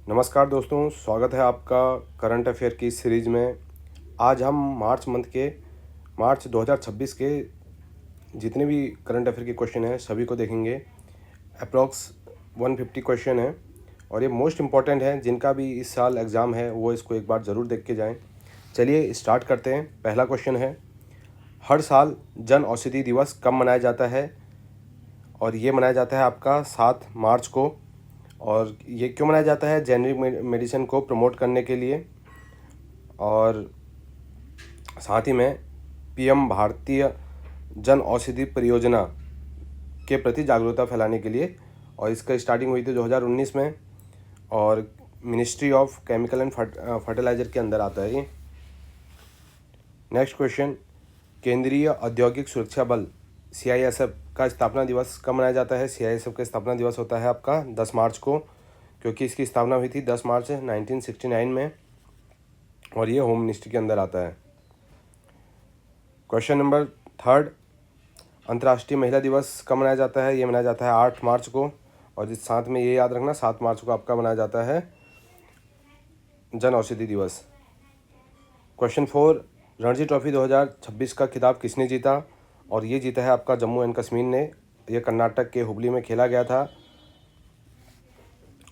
नमस्कार दोस्तों, स्वागत है आपका करंट अफेयर की सीरीज़ में। आज हम मार्च 2026 के जितने भी करंट अफेयर के क्वेश्चन हैं सभी को देखेंगे। अप्रॉक्स 150 क्वेश्चन है और ये मोस्ट इम्पॉर्टेंट है। जिनका भी इस साल एग्ज़ाम है वो इसको एक बार ज़रूर देख के जाएं। चलिए स्टार्ट करते हैं। पहला क्वेश्चन है, हर साल जन औषधि दिवस कब मनाया जाता है? और ये मनाया जाता है आपका 7 मार्च को। और ये क्यों मनाया जाता है? जेनरिक मेडिसिन को प्रमोट करने के लिए और साथ ही में पीएम भारतीय जन औषधि परियोजना के प्रति जागरूकता फैलाने के लिए। और इसका स्टार्टिंग हुई थी 2019 में और ministry of chemical and fertiliser के अंदर आता है ये। नेक्स्ट क्वेश्चन, केंद्रीय औद्योगिक सुरक्षा बल CISF का स्थापना दिवस कब मनाया जाता है? CISF का स्थापना दिवस होता है आपका 10 मार्च को, क्योंकि इसकी स्थापना हुई थी 10 मार्च 1969 में और ये होम मिनिस्ट्री के अंदर आता है। क्वेश्चन नंबर 3, अंतर्राष्ट्रीय महिला दिवस कब मनाया जाता है? ये मनाया जाता है 8 मार्च को। और इस साथ में ये याद रखना 7 मार्च को आपका मनाया जाता है जन औषधि दिवस। क्वेश्चन 4, रणजी ट्रॉफी 2026 का खिताब किसने जीता? और ये जीता है आपका जम्मू एंड कश्मीर ने। ये कर्नाटक के हुबली में खेला गया था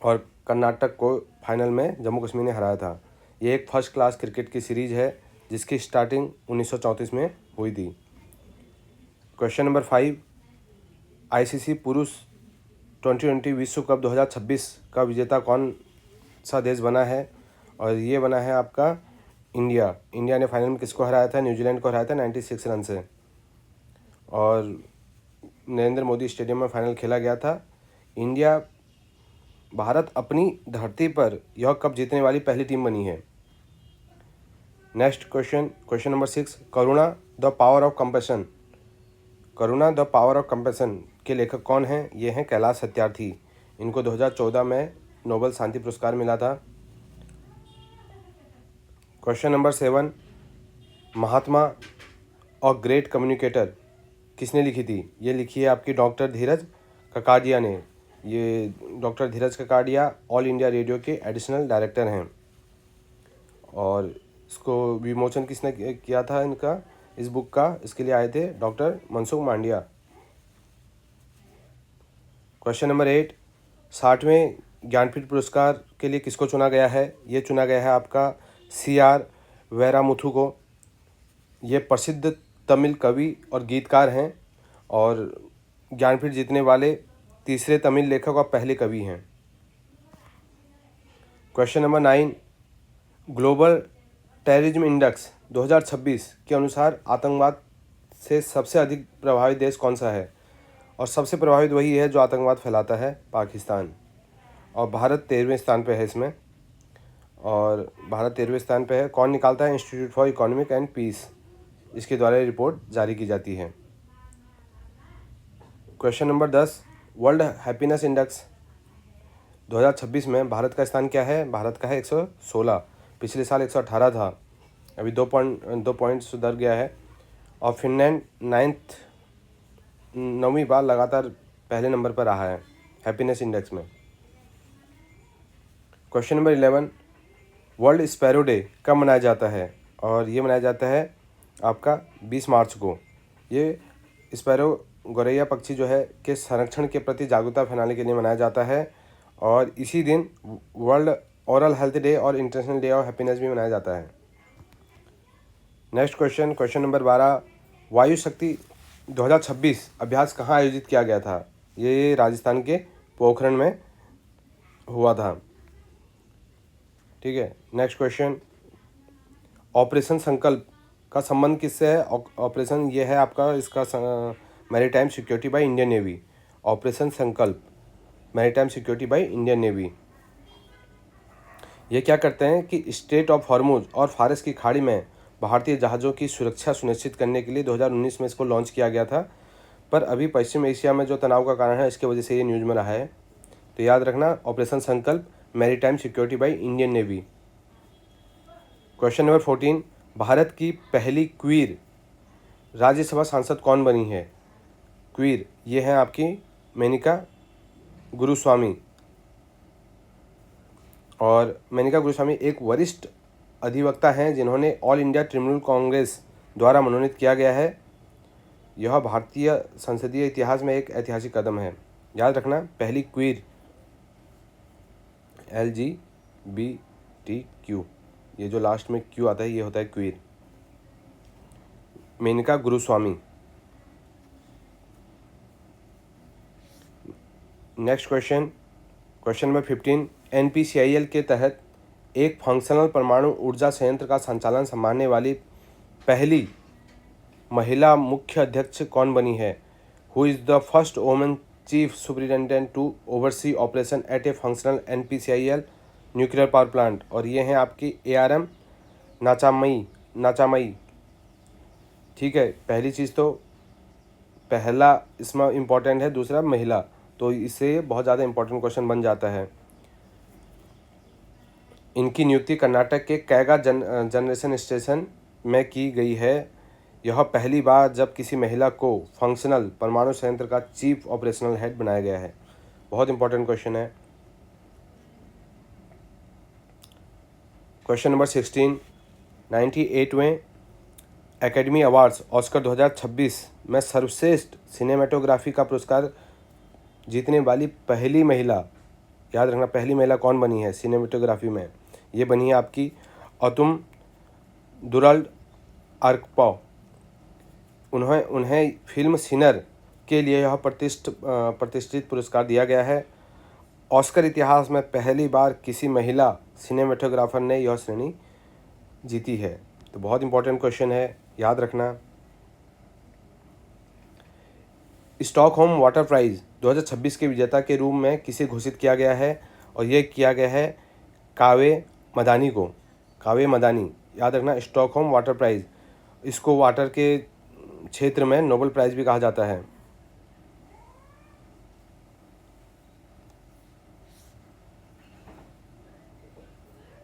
और कर्नाटक को फाइनल में जम्मू कश्मीर ने हराया था। ये एक फर्स्ट क्लास क्रिकेट की सीरीज़ है जिसकी स्टार्टिंग 1934 में हुई थी। क्वेश्चन नंबर 5, ICC पुरुष T20 विश्व कप 2026 का विजेता कौन सा देश बना है? और ये बना है आपका इंडिया। इंडिया ने फाइनल में किसको हराया था? न्यूजीलैंड को हराया था 96 रन से। और नरेंद्र मोदी स्टेडियम में फाइनल खेला गया था। भारत अपनी धरती पर यह कप जीतने वाली पहली टीम बनी है। Next question number 6, Karuna the power of compassion के लेखक कौन हैं? ये हैं कैलाश सत्यार्थी। इनको 2014 में नोबेल शांति पुरस्कार मिला था। क्वेश्चन नंबर 7, महात्मा और ग्रेट कम्युनिकेटर किसने लिखी थी? ये लिखी है आपकी डॉक्टर धीरज ककाडिया ने। ये डॉक्टर धीरज ककाडिया ऑल इंडिया रेडियो के एडिशनल डायरेक्टर हैं और इसको विमोचन किसने किया था इस बुक का? इसके लिए आए थे doctor Mansukh Mandiya. Question number 8, 60वें ज्ञानपीठ पुरस्कार के लिए किसको चुना गया है? ये चुना गया है आपका CR वैरामुथु को। ये प्रसिद्ध तमिल कवि और गीतकार हैं और ज्ञानपीठ जीतने वाले तीसरे तमिल लेखक और पहले कवि हैं। Question number 9, global terrorism index 2026 के अनुसार आतंकवाद से सबसे अधिक प्रभावित देश कौन सा है? और सबसे प्रभावित वही है जो आतंकवाद फैलाता है, पाकिस्तान। और भारत 13वें स्थान पे है इसमें। और भारत 13वें स्थान पे है। कौन निकालता है? Institute for economic and peace, इसके द्वारा रिपोर्ट जारी की जाती है। Question number 10, world happiness index 2026 में भारत का स्थान क्या है? भारत का है 116। पिछले साल 118 था, अभी 2 पॉइंट सुधर गया है। और फिनलैंड 9वीं बार लगातार पहले नंबर पर रहा है हैप्पीनेस इंडेक्स में। Question number 11, world sparrow day कब मनाया जाता है? और ये मनाया जाता है आपका 20 मार्च को। ये स्पैरो गौरैया पक्षी जो है के संरक्षण के प्रति जागरूकता फैलाने के लिए मनाया जाता है। और इसी दिन वर्ल्ड ओरल हेल्थ डे और इंटरनेशनल डे ऑफ हैप्पीनेस भी मनाया जाता है। नेक्स्ट क्वेश्चन नंबर 12, वायु शक्ति 2026 अभ्यास कहाँ आयोजित किया गया था? ये राजस्थान के पोखरण में हुआ था। ठीक है। नेक्स्ट क्वेश्चन, ऑपरेशन संकल्प का संबंध किससे है? ऑपरेशन ये है आपका इसका maritime security by Indian Navy. Operation Sankalp maritime security by Indian Navy. ये क्या करते हैं कि स्ट्रेट ऑफ हॉर्मुज और फारस की खाड़ी में भारतीय जहाज़ों की सुरक्षा सुनिश्चित करने के लिए 2019 में इसको लॉन्च किया गया था। पर अभी पश्चिम एशिया में जो तनाव का कारण है इसकी वजह से ये न्यूज़ में रहा है। तो याद रखना, operation Sankalp maritime security by Indian navy. Question number 14, Bharat की पहली क्वीर राज्यसभा सांसद कौन बनी है? क्वीर ये हैं आपकी मेनका गुरुस्वामी। और मेनका गुरुस्वामी एक वरिष्ठ अधिवक्ता हैं जिन्होंने ऑल इंडिया तृणमूल कांग्रेस द्वारा मनोनीत किया गया है। यह भारतीय संसदीय इतिहास में एक ऐतिहासिक कदम है। याद रखना, पहली क्वीर LGBTQ, ये जो लास्ट में क्यू आता है ये होता है queer, Menaka Guruswamy. Next question number 15, NPCIL के तहत एक फंक्शनल परमाणु ऊर्जा संयंत्र का संचालन संभालने वाली पहली महिला मुख्य अध्यक्ष कौन बनी है? Who is the first woman chief superintendent to oversee operation at a functional NPCIL nuclear power plant? और ये हैं आपकी ARM नाचामई। ठीक है, पहली चीज़ तो पहला इसमें इम्पॉर्टेंट है, दूसरा महिला, तो इससे बहुत ज़्यादा इम्पोर्टेंट क्वेश्चन बन जाता है। इनकी नियुक्ति कर्नाटक के कैगा जनरेशन स्टेशन में की गई है। यह पहली बार जब किसी महिला को फंक्शनल परमाणु संयंत्र का चीफ ऑपरेशनल हेड बनाया गया है। बहुत इंपॉर्टेंट क्वेश्चन है। क्वेश्चन नंबर 16, 98वें एकेडमी अवार्ड्स ऑस्कर 2026 में सर्वश्रेष्ठ सिनेमेटोग्राफी का पुरस्कार जीतने वाली पहली महिला, याद रखना पहली महिला कौन बनी है सिनेमेटोग्राफी में? ये बनी है आपकी अतुम दुराल्ड आर्कपॉ। उन्हें फिल्म सिनर के लिए यह प्रतिष्ठित पुरस्कार दिया गया है। ऑस्कर इतिहास में पहली बार किसी महिला सिनेमेटोग्राफर ने यह श्रेणी जीती है। तो बहुत इंपॉर्टेंट क्वेश्चन है, याद रखना। स्टॉकहोम वाटर प्राइज़ 2026 के विजेता के रूप में किसे घोषित किया गया है? और यह किया गया है कावे मदानी को। कावे मदानी, याद रखना, स्टॉकहोम वाटर प्राइज़, इसको वाटर के क्षेत्र में नोबेल प्राइज़ भी कहा जाता है।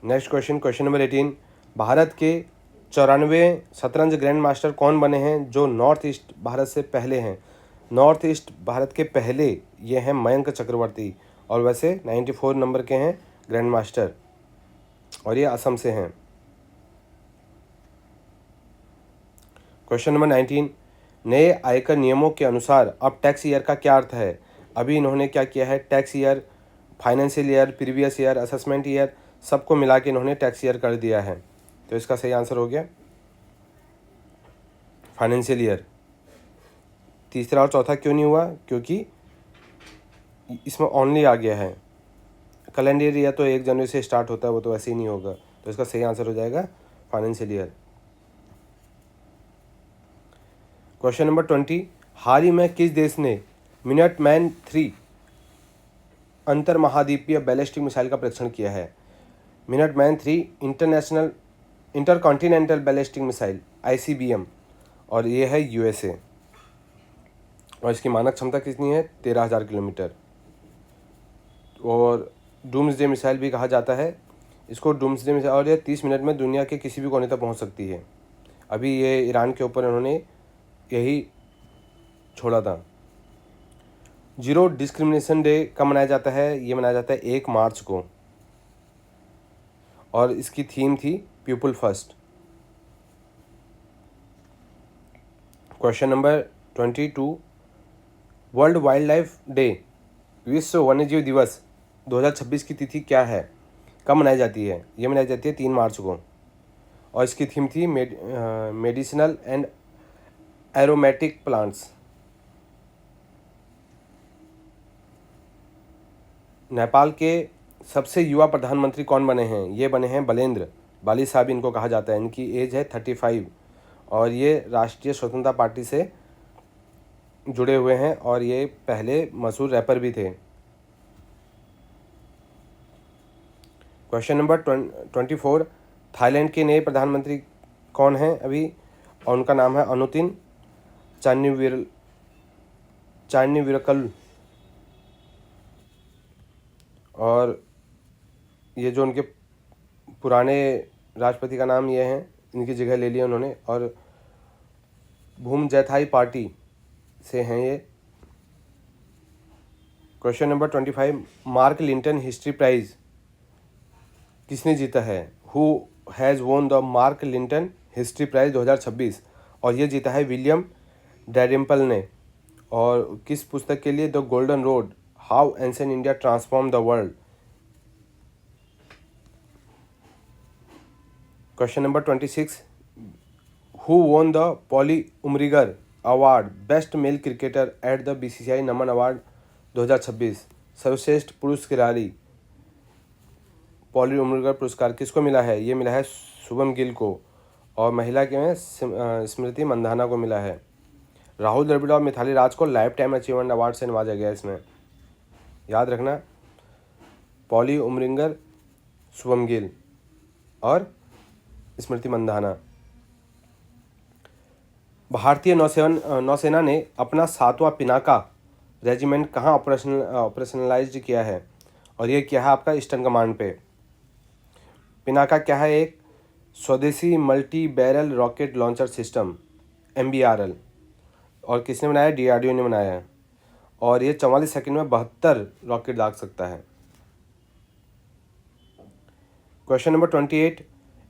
नेक्स्ट क्वेश्चन नंबर 18, भारत के 94वें शतरंज ग्रैंड मास्टर कौन बने हैं जो नॉर्थ ईस्ट भारत से पहले हैं? नॉर्थ ईस्ट भारत के पहले ये हैं मयंक चक्रवर्ती, और वैसे 94 नंबर के हैं ग्रैंड मास्टर, और ये असम से हैं। क्वेश्चन नंबर 19, नए आयकर नियमों के अनुसार अब टैक्स ईयर का क्या अर्थ है? अभी इन्होंने क्या किया है, tax year, financial year, previous year, assessment year, सबको मिला के इन्होंने टैक्स ईयर कर दिया है। तो इसका सही आंसर हो गया फाइनेंशियल ईयर। तीसरा और चौथा क्यों नहीं हुआ? क्योंकि इसमें ओनली आ गया है। कैलेंडर ईयर तो 1 जनवरी से स्टार्ट होता है, वो तो ऐसे ही नहीं होगा। तो इसका सही आंसर हो जाएगा फाइनेंशियल ईयर। क्वेश्चन नंबर 20, हाल ही में किस देश ने मिनटमैन 3 अंतर महाद्वीपीय बैलिस्टिक मिसाइल का परीक्षण किया है? Minuteman 3 intercontinental ballistic missile ICBM, और ये है USA, और इसकी मानक क्षमता कितनी है? 13,000 किलोमीटर। और डूम्सडे मिसाइल भी कहा जाता है इसको, डूम्सडे मिसाइल, और ये 30 मिनट में दुनिया के किसी भी कोने तक पहुंच सकती है। अभी ये ईरान के ऊपर उन्होंने यही छोड़ा था। जीरो डिस्क्रिमिनेशन डे कब मनाया जाता है? ये मनाया जाता है 1 मार्च को, और इसकी थीम थी people first. Question number 22, world wild life day, विश्व वन्यजीव दिवस 2026 की तिथि क्या है? कब मनाई जाती है? ये मनाई जाती है 3 मार्च को, और इसकी थीम थी medicinal and aromatic plants. Nepal के सबसे युवा प्रधानमंत्री कौन बने हैं? ये बने हैं बलेंद्र बाली साहब, इनको कहा जाता है। इनकी एज है 35, और ये राष्ट्रीय स्वतंत्रता पार्टी से जुड़े हुए हैं, और ये पहले मशहूर रैपर भी थे। क्वेश्चन नंबर 24, थाईलैंड के नए प्रधानमंत्री कौन हैं अभी? और उनका नाम है अनुतिन चान्नीविरकल, और ये जो उनके पुराने राष्ट्रपति का नाम ये हैं, इनकी जगह ले लिया उन्होंने, और भूम जैथाई पार्टी से हैं ये। Question number 25, Mark Linton history prize किसने जीता है? Who has won the Mark Linton history prize 2026, और ये जीता है विलियम डैरिम्पल ने। और किस पुस्तक के लिए? The golden road, how ancient India transform the world. Question number 26, who won the Polly Umrigar award best male cricketer at the BCCI Naman award 2026? सर्वश्रेष्ठ पुरुष खिलाड़ी पॉली उमरिगर पुरस्कार किसको मिला है? ये मिला है शुभम गिल को, और महिला के में स्मृति मंधाना को मिला है। राहुल द्रविड़ और मिथाली राज को लाइफ टाइम अचीवमेंट अवार्ड से नवाजा गया। इसमें याद रखना, पॉली उमरिगर, शुभम गिल और स्मृति मंधाना। भारतीय नौसेना ने अपना 7वां पिनाका रेजिमेंट कहाँ ऑपरेशनलाइज्ड किया है? और ये क्या है आपका? ईस्टर्न कमांड पे। पिनाका क्या है? एक स्वदेशी multi barrel rocket launcher system, MBRL, और किसने बनाया? DRDO ने बनाया है, और ये 44 सेकंड में 72 रॉकेट दाग सकता है। क्वेश्चन नंबर 28,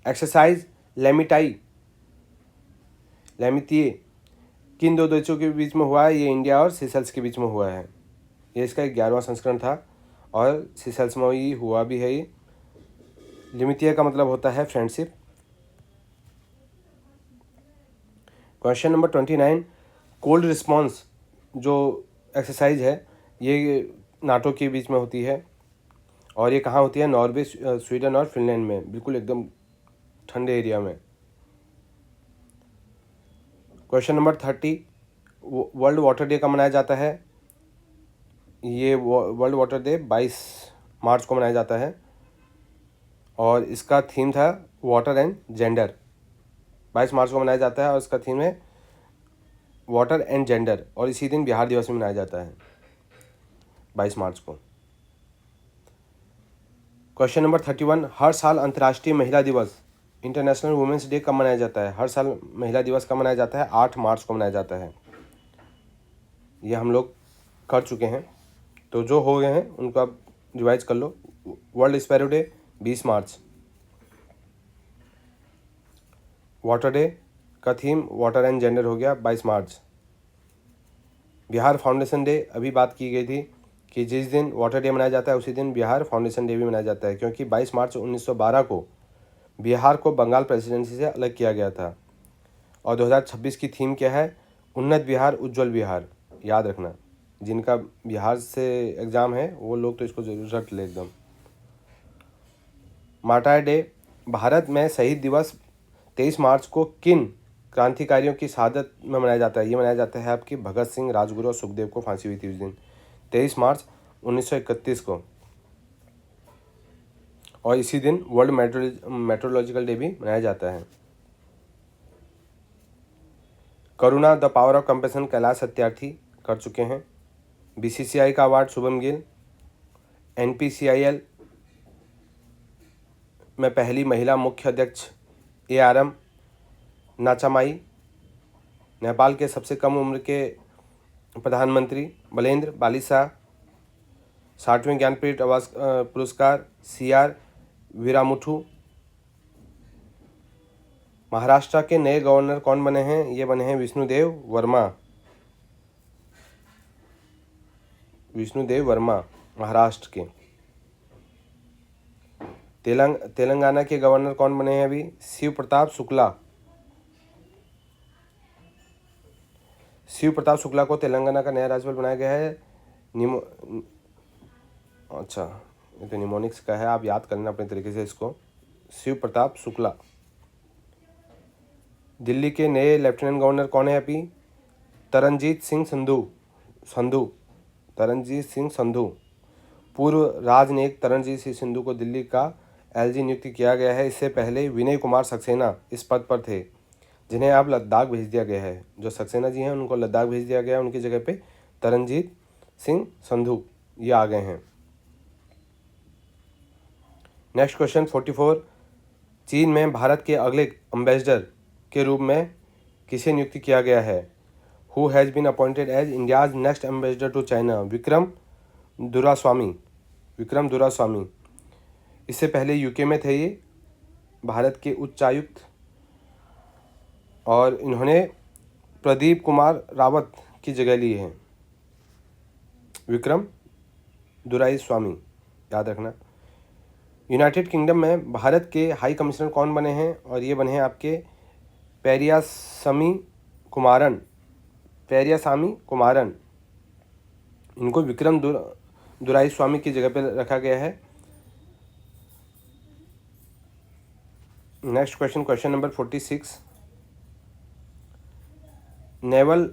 एक्सरसाइज लेमितिए किन दो देशों के बीच में हुआ है? ये इंडिया और सीशेल्स के बीच में हुआ है। ये इसका 11वां संस्करण था, और सीशेल्स में ही हुआ भी है। ये लिमितिए का मतलब होता है friendship. Question number 29, cold response जो एक्सरसाइज है ये नाटो के बीच में होती है, और ये कहाँ होती है? नॉर्वे, स्वीडन और फिनलैंड में, बिल्कुल एकदम ठंडे एरिया में। Question number 30, world water day कब मनाया जाता है? ये वर्ल्ड वाटर डे 22 मार्च को मनाया जाता है, और इसका थीम था वाटर एंड जेंडर। 22 मार्च को मनाया जाता है, और इसका थीम है वाटर एंड जेंडर, और इसी दिन बिहार दिवस भी मनाया जाता है 22 मार्च को। क्वेश्चन नंबर 31, हर साल अंतर्राष्ट्रीय महिला दिवस इंटरनेशनल वुमेंस डे कब मनाया जाता है? हर साल महिला दिवस कब मनाया जाता है? 8 मार्च को मनाया जाता है। ये हम लोग कर चुके हैं, तो जो हो गए हैं उनको आप रिवाइज कर लो। वर्ल्ड स्पैरो डे 20 मार्च, वाटर डे का थीम वाटर एंड जेंडर हो गया 22 मार्च। बिहार फाउंडेशन डे अभी बात की गई थी कि जिस दिन वाटर डे मनाया जाता है उसी दिन बिहार फाउंडेशन डे भी मनाया जाता है, क्योंकि 22 मार्च 1912 को बिहार को बंगाल प्रेसिडेंसी से अलग किया गया था। और 2026 की थीम क्या है? उन्नत बिहार, उज्जवल बिहार। याद रखना, जिनका बिहार से एग्ज़ाम है वो लोग तो इसको जरूर रट ले एकदम। मार्टायर डे, भारत में शहीद दिवस 23 मार्च को किन क्रांतिकारियों की शहादत में मनाया जाता है? ये मनाया जाता है आपकी भगत सिंह, राजगुरु और सुखदेव को फांसी हुई थी उस दिन 23 मार्च 1931 को, और इसी दिन वर्ल्ड मेट्रोलॉजिकल डे भी मनाया जाता है। Karuna the power of compassion Kailash Satyarthi कर चुके हैं। BCCI का अवार्ड शुभम गिल। NPCIL में पहली महिला मुख्य अध्यक्ष ARM नाचामाई। नेपाल के सबसे कम उम्र के प्रधानमंत्री बलेंद्र बालिसा। 60वें ज्ञानपीठ पुरस्कार CR वीरामुथु। महाराष्ट्र के नए गवर्नर कौन बने हैं? ये बने हैं विष्णुदेव वर्मा महाराष्ट्र के। तेलंगाना के गवर्नर कौन बने हैं अभी? शिव प्रताप शुक्ला को तेलंगाना का नया राज्यपाल बनाया गया है। अच्छा, ये तो निमोनिक्स का है, आप याद करना अपने तरीके से इसको। शिव प्रताप शुक्ला। दिल्ली के नए लेफ्टिनेंट गवर्नर कौन है अभी? तरनजीत सिंह संधू। पूर्व राजनयिक तरनजीत सिंह संधू को दिल्ली का LG नियुक्त किया गया है। इससे पहले विनय कुमार सक्सेना इस पद पर थे, जिन्हें अब लद्दाख भेज दिया गया है। जो सक्सेना जी हैं उनको लद्दाख भेज दिया गया है, उनकी जगह पे तरनजीत सिंह संधू ये आ गए हैं। नेक्स्ट क्वेश्चन 44, चीन में भारत के अगले एम्बेसडर के रूप में किसे नियुक्त किया गया है? Who has been appointed as India's next ambassador to China? Vikram Doraiswami. इससे पहले यूके में थे ये, भारत के उच्चायुक्त, और इन्होंने प्रदीप कुमार रावत की जगह ली है। विक्रम दुराईस्वामी, याद रखना। यूनाइटेड किंगडम में भारत के हाई कमिश्नर कौन बने हैं? और ये बने हैं आपके पेरियासामी कुमारन। इनको विक्रम दुराईस्वामी की जगह पर रखा गया है। Next question, question number 46। Naval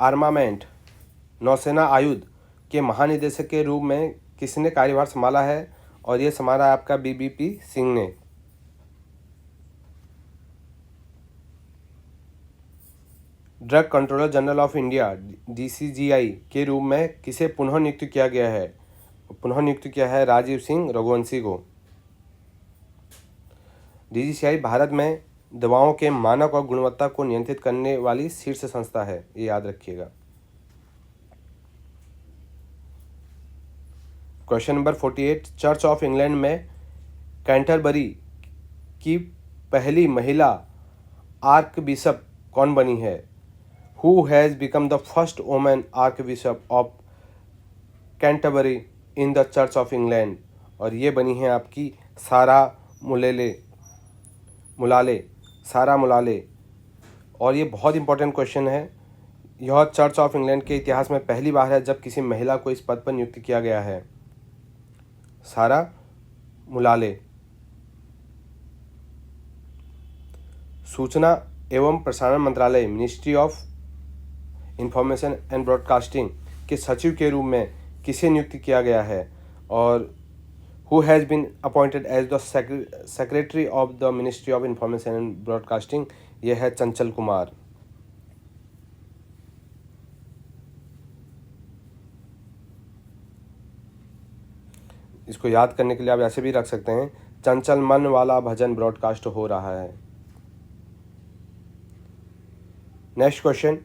armament, नौसेना आयुध के महानिदेशक के रूप में किसने कार्यभार संभाला है? और ये संभाला है आपका बीबीपी सिंह ने। Drug controller general of India DCGI के रूप में किसे पुनः नियुक्त किया गया है? पुनः नियुक्त किया है राजीव सिंह रघुवंशी को। डीसीजीआई भारत में दवाओं के मानक और गुणवत्ता को नियंत्रित करने वाली शीर्ष संस्था है, ये याद रखिएगा। Question number 48। Church of England में कैंटरबरी की पहली महिला आर्क बिशप कौन बनी है? Who has become the first women arc bishop of Canterbury in the church of England? और ये बनी है आपकी सारा मुलाले। और ये बहुत इंपॉर्टेंट क्वेश्चन है। यह चर्च ऑफ इंग्लैंड के इतिहास में पहली बार है जब किसी महिला को इस पद पर नियुक्त किया गया है। सारा मुलाले। सूचना एवं प्रसारण मंत्रालय, ministry of information and broadcasting के सचिव के रूप में किसे नियुक्त किया गया है? और who has been appointed as the secretary of the ministry of information and broadcasting? यह है चंचल कुमार। इसको याद करने के लिए आप ऐसे भी रख सकते हैं, चंचल मन वाला भजन ब्रॉडकास्ट हो रहा है। Next question,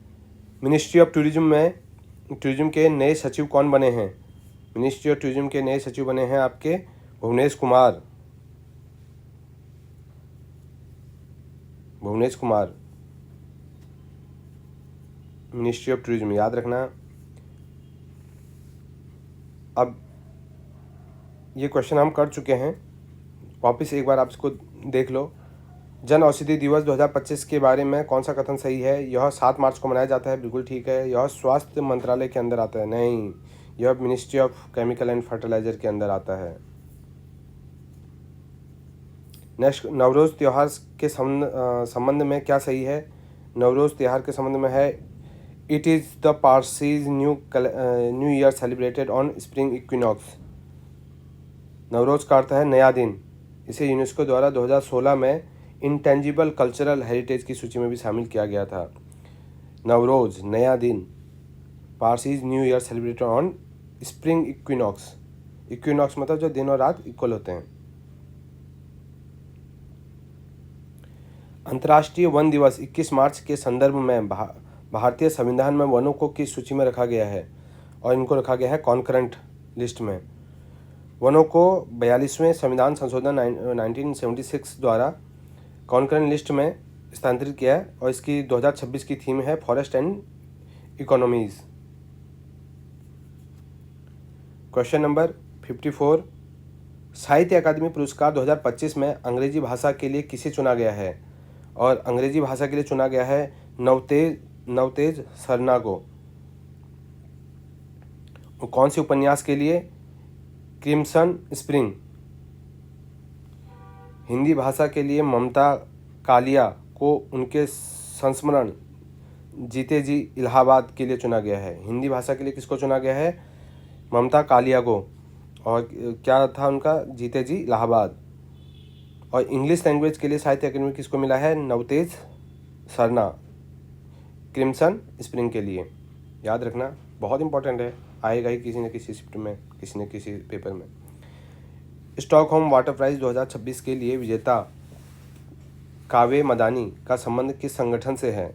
ministry of tourism के नए सचिव कौन बने हैं? मिनिस्ट्री ऑफ टूरिज्म के नए सचिव बने हैं आपके Bhuvnesh Kumar. Ministry of tourism याद रखना। अब ये क्वेश्चन हम कर चुके हैं, वापस एक बार आप इसको देख लो। जन औषधि दिवस 2025 के बारे में कौन सा कथन सही है? यह 7 मार्च को मनाया जाता है, बिल्कुल ठीक है। यह स्वास्थ्य मंत्रालय के अंदर आता है, नहीं, यह ministry of chemical and fertiliser के अंदर आता है। नेक्स्ट, नवरोज़ त्यौहार के संबंध में क्या सही है? नवरोज़ त्यौहार के संबंध में है, it is the Parsis new year celebrated on spring equinox. Navroz का अर्थ है नया दिन। इसे यूनेस्को द्वारा 2016 में इंटेंजिबल कल्चरल हेरिटेज की सूची में भी शामिल किया गया था। नवरोज़ नया दिन, Parsis new year celebrated on spring equinox. Equinox मतलब जो दिन और रात इक्वल होते हैं। अंतर्राष्ट्रीय वन दिवस 21 मार्च के संदर्भ में भारतीय संविधान में वनों को किस सूची में रखा गया है? और इनको रखा गया है कॉन्करेंट लिस्ट में। वनों को 42वें संविधान संशोधन 1976 द्वारा कॉन्करेंट लिस्ट में स्थानांतरित किया है, और इसकी 2026 की थीम है forest and economies. Question number 54, साहित्य अकादमी पुरस्कार 2025 में अंग्रेजी भाषा के लिए किसे चुना गया है? और अंग्रेजी भाषा के लिए चुना गया है नवतेज सरना को। कौन से उपन्यास के लिए? Crimson spring. हिंदी भाषा के लिए ममता कालिया को उनके संस्मरण जीते जी इलाहाबाद के लिए चुना गया है। हिंदी भाषा के लिए किसको चुना गया है? ममता कालिया को। और क्या था उनका? जीते जी इलाहाबाद। और इंग्लिश लैंग्वेज के लिए साहित्य अकादमी किसको मिला है? नवतेज सरना, क्रिम्सन स्प्रिंग के लिए। याद रखना, बहुत इंपॉर्टेंट है, आएगा ही किसी न किसी शिफ्ट में, किसी न किसी पेपर में। स्टॉकहोम वाटर प्राइज 2026 के लिए विजेता कावे मदानी का संबंध किस संगठन से है?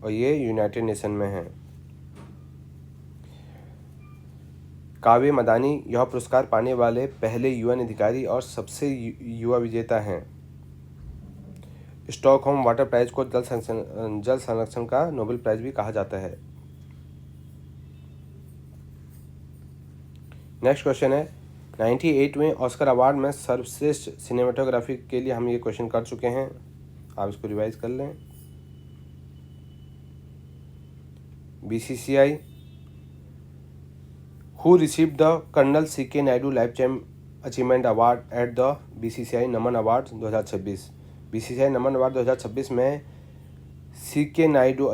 और ये यूनाइटेड नेशन में है। काव्य मदानी यह पुरस्कार पाने वाले पहले यूएन अधिकारी और सबसे युवा विजेता हैं। स्टॉकहोम वाटर प्राइज को जल संरक्षण का नोबेल प्राइज भी कहा जाता है। नेक्स्ट क्वेश्चन है 98वें ऑस्कर अवार्ड में सर्वश्रेष्ठ सिनेमाटोग्राफी के लिए हम ये क्वेश्चन कर चुके हैं, आप इसको रिवाइज कर लें। BCCI who receive the colonel CK Naidu life time achievement award at the BCCI Naman award 2026। BCCI Naman award 2026 में CK Naidu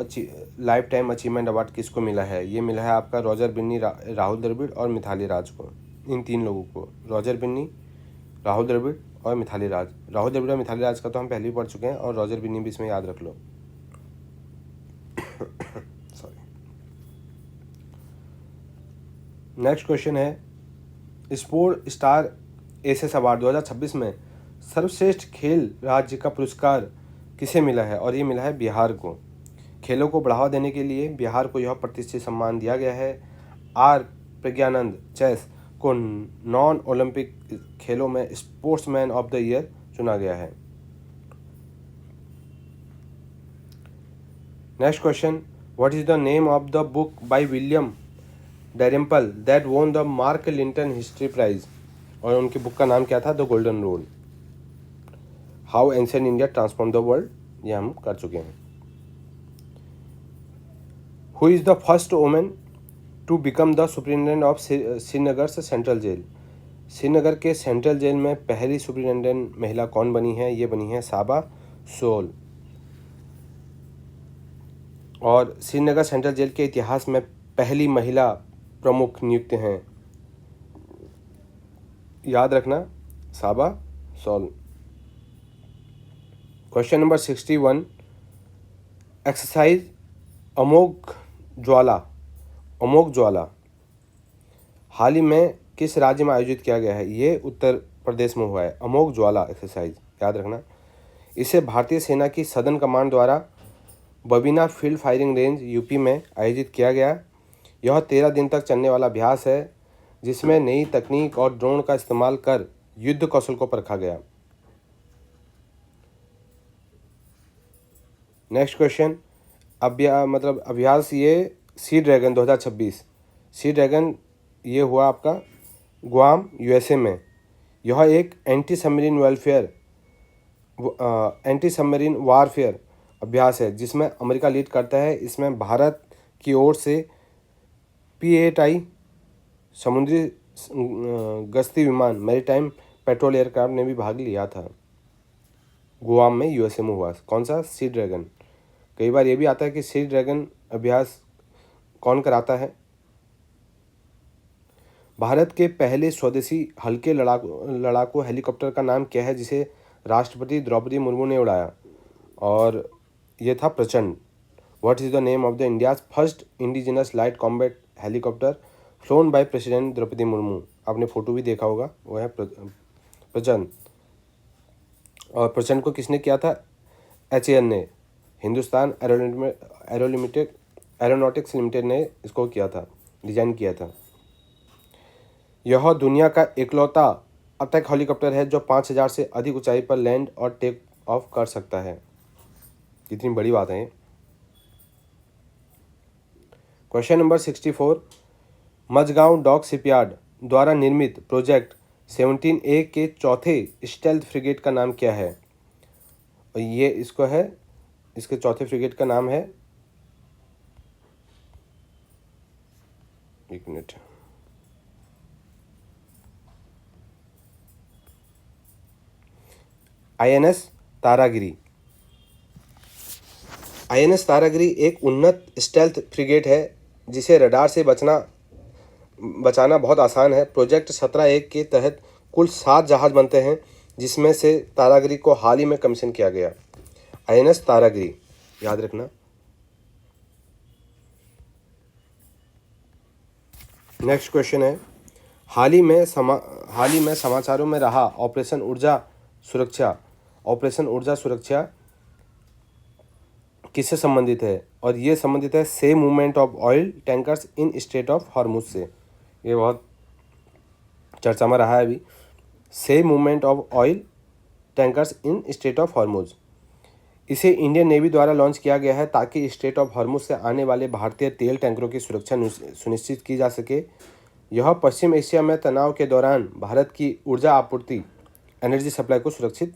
life time achievement award किसको मिला है? ये मिला है आपका रॉजर बिन्नी, राहुल द्रविड़ और मिथाली राज को। इन 3 लोगों को, रॉजर बिन्नी, राहुल द्रविड़ और मिथाली राज। राहुल द्रविड़ और मिथाली राज का तो हम पहले भी पढ़ चुके हैं, और रॉजर बिन्नी भी इसमें याद रख लो। सॉरी। नेक्स्ट क्वेश्चन है स्पोर्ट स्टार एसेस अवार्ड 2026 में सर्वश्रेष्ठ खेल राज्य का पुरस्कार किसे मिला है? और ये मिला है बिहार को। खेलों को बढ़ावा देने के लिए बिहार को यह प्रतिष्ठित सम्मान दिया गया है। आर प्रज्ञानंद चेस को नॉन ओलंपिक खेलों में स्पोर्ट्समैन ऑफ द ईयर चुना गया है। Next question, what is the name of the book by William Dalrymple that won the Mark Linton history prize? और उनकी बुक का नाम क्या था? The golden rule, how ancient India transform the world, ये हम कर चुके हैं। Who is the first women to become the superintendent of Srinagar central jail? Srinagar के सेंट्रल जेल में पहली सुपरिटेंडेंट महिला कौन बनी है? ये बनी है साबा सोल। और श्रीनगर सेंट्रल जेल के इतिहास में पहली महिला प्रमुख नियुक्त हैं, याद रखना, साबा सोल। क्वेश्चन नंबर 61, एक्सरसाइज अमोघ ज्वाला हाल ही में किस राज्य में आयोजित किया गया है? ये उत्तर प्रदेश में हुआ है, अमोघ ज्वाला एक्सरसाइज, याद रखना। इसे भारतीय सेना की सदर्न कमांड द्वारा Babina field firing range UP में आयोजित किया गया। यह 13 दिन तक चलने वाला अभ्यास है जिसमें नई तकनीक और ड्रोन का इस्तेमाल कर युद्ध कौशल को परखा गया। नेक्स्ट क्वेश्चन, अभ्यास ये सी ड्रैगन 2026, सी ड्रैगन ये हुआ आपका गुआम USA में। यह एक एंटी सबमरीन वारफेयर अभ्यास है जिसमें अमेरिका लीड करता है। इसमें भारत की ओर से P-8I समुद्री गश्ती विमान मैरीटाइम पेट्रोल एयरक्राफ्ट ने भी भाग लिया था। गुआम में USA में हुआ, कौन सा? Sea dragon. कई बार ये भी आता है कि सी ड्रैगन अभ्यास कौन कराता है? भारत के पहले स्वदेशी हल्के लड़ाकू हेलीकॉप्टर का नाम क्या है जिसे राष्ट्रपति द्रौपदी मुर्मू ने उड़ाया? और ये था Prachand. What is the name of the India's first indigenous light combat helicopter flown by president Droupadi Murmu? आपने फोटो भी देखा होगा, वो है प्रचंड। और प्रचंड को किसने किया था? HAL ने, हिंदुस्तान एरोनॉटिक्स लिमिटेड ने इसको किया था, डिजाइन किया था। यह दुनिया का इकलौता अटैक हेलीकॉप्टर है जो 5000 से अधिक ऊंचाई पर लैंड और टेक ऑफ कर सकता है। कितनी बड़ी बात है। Question number 64, Mazagon dock shipyard द्वारा निर्मित प्रोजेक्ट 17A के चौथे स्टेल्थ फ्रिगेट का नाम क्या है? और ये इसके चौथे फ्रिगेट का नाम है, एक minute, INS Taragiri. INS Taragiri एक उन्नत स्टेल्थ फ्रिगेट है जिसे रडार से बचाना बहुत आसान है। प्रोजेक्ट 17A के तहत कुल 7 जहाज बनते हैं जिसमें से तारागिरी को हाल ही में कमीशन किया गया। INS तारागिरी, याद रखना। नेक्स्ट क्वेश्चन है, हाल ही में समाचारों में रहा ऑपरेशन ऊर्जा सुरक्षा किससे संबंधित है? और ये संबंधित है safe movement of oil tankers in straight of Hormuz से। ये बहुत चर्चा में रहा है अभी। Safe movement of oil tankers in straight of Hormuz, इसे इंडियन नेवी द्वारा लॉन्च किया गया है ताकि स्ट्रेट ऑफ हॉर्मुज से आने वाले भारतीय तेल टैंकरों की सुरक्षा सुनिश्चित की जा सके। यह पश्चिम एशिया में तनाव के दौरान भारत की ऊर्जा आपूर्ति एनर्जी सप्लाई को सुरक्षित